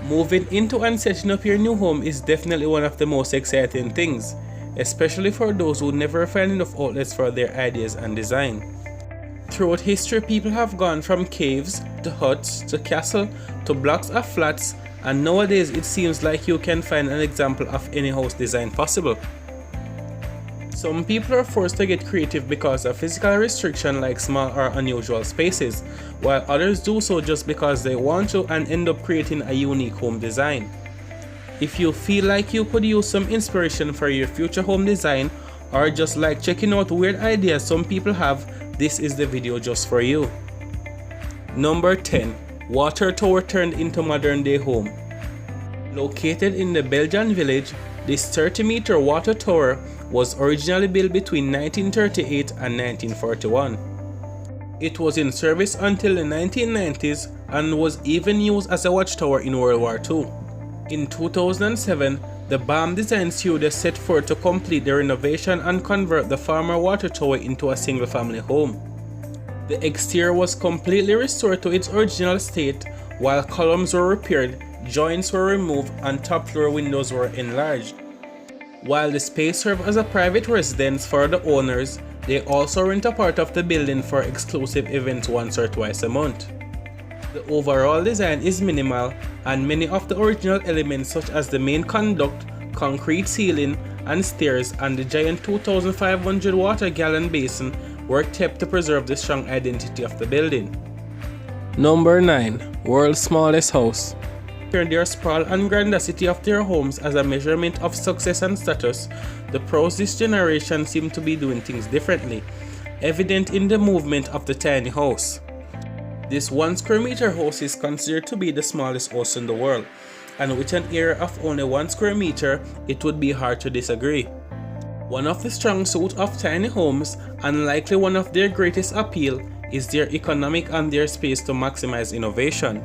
Moving into and setting up your new home is definitely one of the most exciting things, especially for those who never find enough outlets for their ideas and design. Throughout history, people have gone from caves to huts to castles to blocks of flats, and nowadays it seems like you can find an example of any house design possible. Some people are forced to get creative because of physical restriction like small or unusual spaces, while others do so just because they want to and end up creating a unique home design. If you feel like you could use some inspiration for your future home design, or just like checking out weird ideas some people have, this is the video just for you. Number 10. Water tower turned into modern day home. Located in the Belgian village, this 30-meter water tower was originally built between 1938 and 1941. It was in service until the 1990s and was even used as a watchtower in World War II. In 2007, the BAM Design Studio set forth to complete the renovation and convert the former water tower into a single-family home. The exterior was completely restored to its original state, while columns were repaired, joints were removed, and top-floor windows were enlarged. While the space served as a private residence for the owners, they also rent a part of the building for exclusive events once or twice a month. The overall design is minimal, and many of the original elements such as the main conduct, concrete ceiling and stairs, and the giant 2,500 water gallon basin were kept to preserve the strong identity of the building. Number 9. World's smallest house. Their sprawl and grandiosity of their homes as a measurement of success and status, the pros this generation seem to be doing things differently, evident in the movement of the tiny house. This 1 square meter house is considered to be the smallest house in the world, and with an area of only 1 square meter, it would be hard to disagree. One of the strong suits of tiny homes, and likely one of their greatest appeal, is their economic and their space to maximize innovation.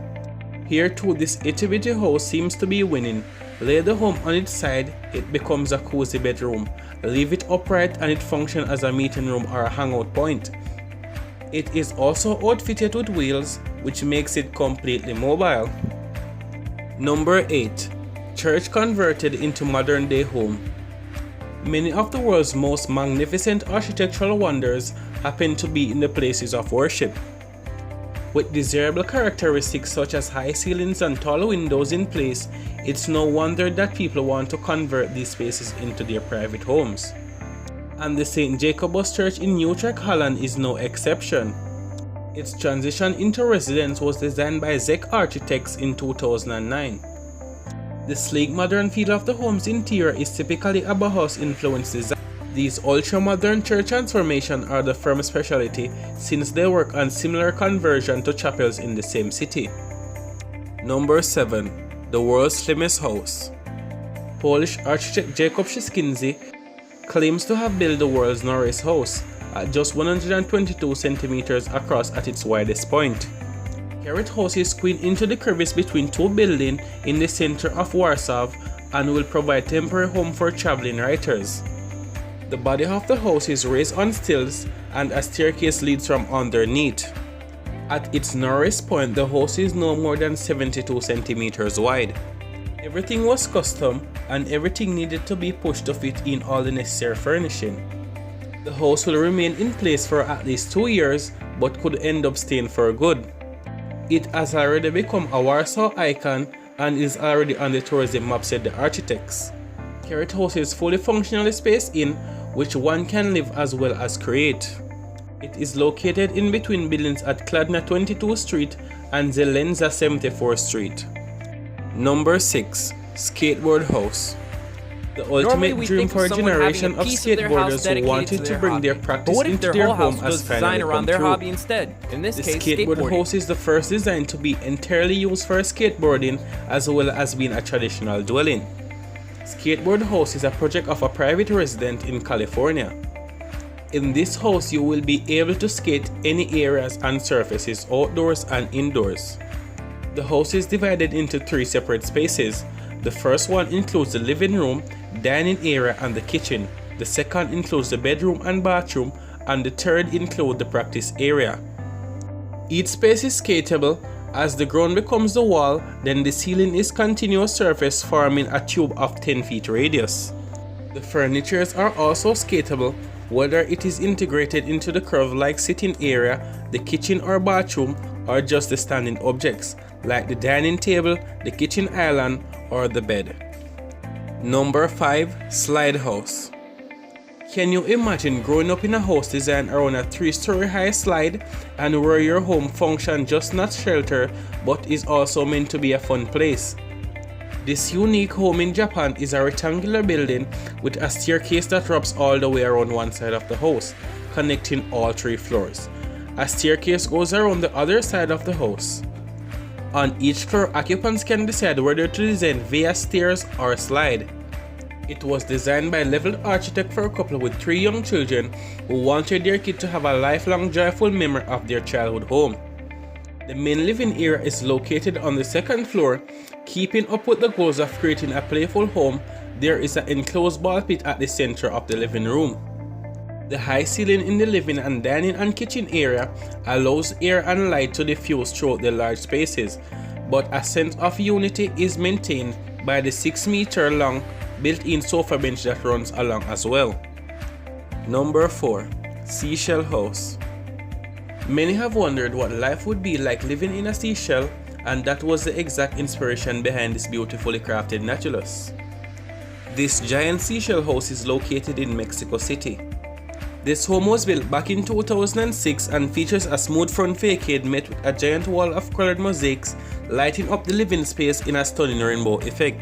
Here too, this itty-bitty house seems to be winning. Lay the home on its side, it becomes a cozy bedroom. Leave it upright and it functions as a meeting room or a hangout point. It is also outfitted with wheels, which makes it completely mobile. Number 8. Church converted into modern day home. Many of the world's most magnificent architectural wonders happen to be in the places of worship. With desirable characteristics such as high ceilings and tall windows in place, it's no wonder that people want to convert these spaces into their private homes. And the St. Jacobus Church in Utrecht, Holland is no exception. Its transition into residence was designed by Zek Architects in 2009. The sleek modern feel of the home's interior is typically a Bauhaus influenced design. These ultra-modern church transformations are the firm's specialty since they work on similar conversion to chapels in the same city. Number 7. The world's slimmest house. Polish architect Jacob Szyskinski claims to have built the world's narrowest house at just 122 centimeters across at its widest point. Carrot House is squeezed into the crevice between two buildings in the center of Warsaw and will provide temporary home for traveling writers. The body of the house is raised on stilts and a staircase leads from underneath. At its narrowest point, the house is no more than 72 centimeters wide. Everything was custom and everything needed to be pushed to fit in all the necessary furnishing. The house will remain in place for at least 2 years but could end up staying for good. It has already become a Warsaw icon and is already on the tourism map, said the architects. Carrot House is fully functionally spaced in, which one can live as well as create. It is located in between buildings at Kladna 22th Street and Zelenza 74th Street. Number 6. Skateboard House. The ultimate dream for a generation of skateboarders who wanted to bring their practice into their home has finally come true. The skateboard house is the first designed to be entirely used for skateboarding as well as being a traditional dwelling. Skateboard House is a project of a private resident in California. In this house, you will be able to skate any areas and surfaces outdoors and indoors. The house is divided into 3 separate spaces. The first one includes the living room, dining area and the kitchen. The second includes the bedroom and bathroom, and the third includes the practice area. Each space is skatable As the ground becomes the wall, then the ceiling is continuous surface forming a tube of 10 feet radius. The furnitures are also skatable, whether it is integrated into the curve-like sitting area, the kitchen or bathroom, or just the standing objects, like the dining table, the kitchen island, or the bed. Number 5. Slide house. Can you imagine growing up in a house designed around a 3-story high slide and where your home functions just not shelter but is also meant to be a fun place? This unique home in Japan is a rectangular building with a staircase that wraps all the way around one side of the house, connecting all 3 floors. A staircase goes around the other side of the house. On each floor, occupants can decide whether to descend via stairs or slide. It was designed by a level architect for a couple with 3 young children who wanted their kid to have a lifelong joyful memory of their childhood home. The main living area is located on the 2nd floor. Keeping up with the goals of creating a playful home, there is an enclosed ball pit at the center of the living room. The high ceiling in the living and dining and kitchen area allows air and light to diffuse throughout the large spaces, but a sense of unity is maintained by the 6-meter long built-in sofa bench that runs along as well. Number 4. Seashell house. Many have wondered what life would be like living in a seashell, and that was the exact inspiration behind this beautifully crafted naturalist. This giant seashell house is located in Mexico City. This home was built back in 2006 and features a smooth front facade met with a giant wall of colored mosaics lighting up the living space in a stunning rainbow effect.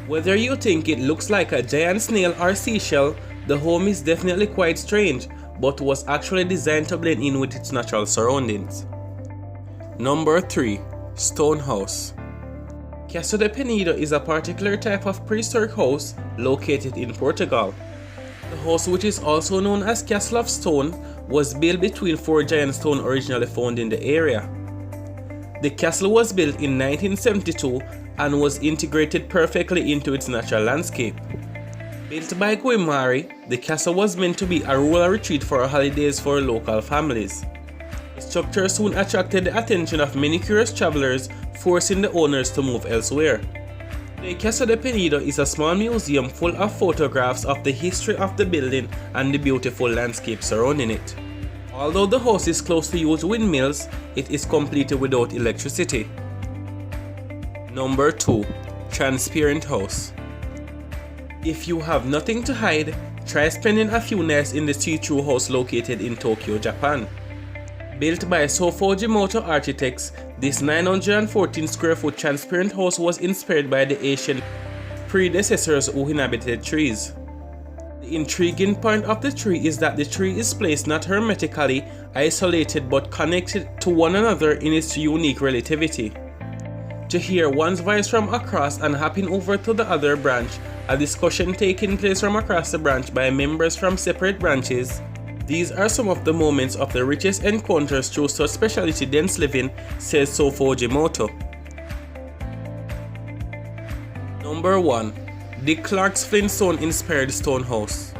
Whether you think it looks like a giant snail or seashell, the home is definitely quite strange, but was actually designed to blend in with its natural surroundings. Number 3. Stone house. Casa de Penido is a particular type of prehistoric house located in Portugal. The house, which is also known as Castle of Stone, was built between 4 giant stones originally found in the area. The castle was built in 1972 and was integrated perfectly into its natural landscape. Built by Guimari, the castle was meant to be a rural retreat for holidays for local families. The structure soon attracted the attention of many curious travelers, forcing the owners to move elsewhere. The Casa de Penido is a small museum full of photographs of the history of the building and the beautiful landscape surrounding it. Although the house is close to used windmills, it is completed without electricity. Number 2. Transparent house. If you have nothing to hide, try spending a few nights in the see-through house located in Tokyo, Japan. Built by Fujimoto architects, this 914 square foot transparent house was inspired by the ancient predecessors who inhabited trees. The intriguing point of the tree is that the tree is placed not hermetically isolated but connected to one another in its unique relativity. To hear one's voice from across and hopping over to the other branch, a discussion taking place from across the branch by members from separate branches. These are some of the moments of the richest encounters through such specialty dense living, says Fujimoto. Number 1. Dick Clark's Flintstone inspired stone house.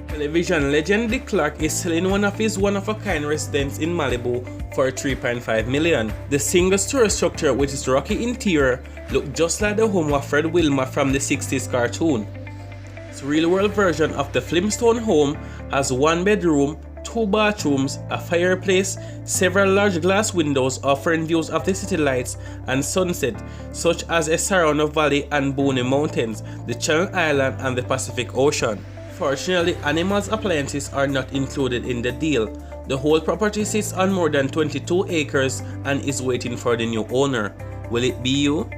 Television legend Dick Clark is selling one of his one-of-a-kind residences in Malibu for $3.5 million. The single-story structure with its rocky interior looked just like the home of Fred Wilmot from the 60s cartoon. This real-world version of the Flintstone home has 1 bedroom, 2 bathrooms, a fireplace, several large glass windows offering views of the city lights and sunset, such as a Sarano Valley and Boone Mountains, the Channel Island and the Pacific Ocean. Fortunately, animals appliances are not included in the deal. The whole property sits on more than 22 acres and is waiting for the new owner. Will it be you?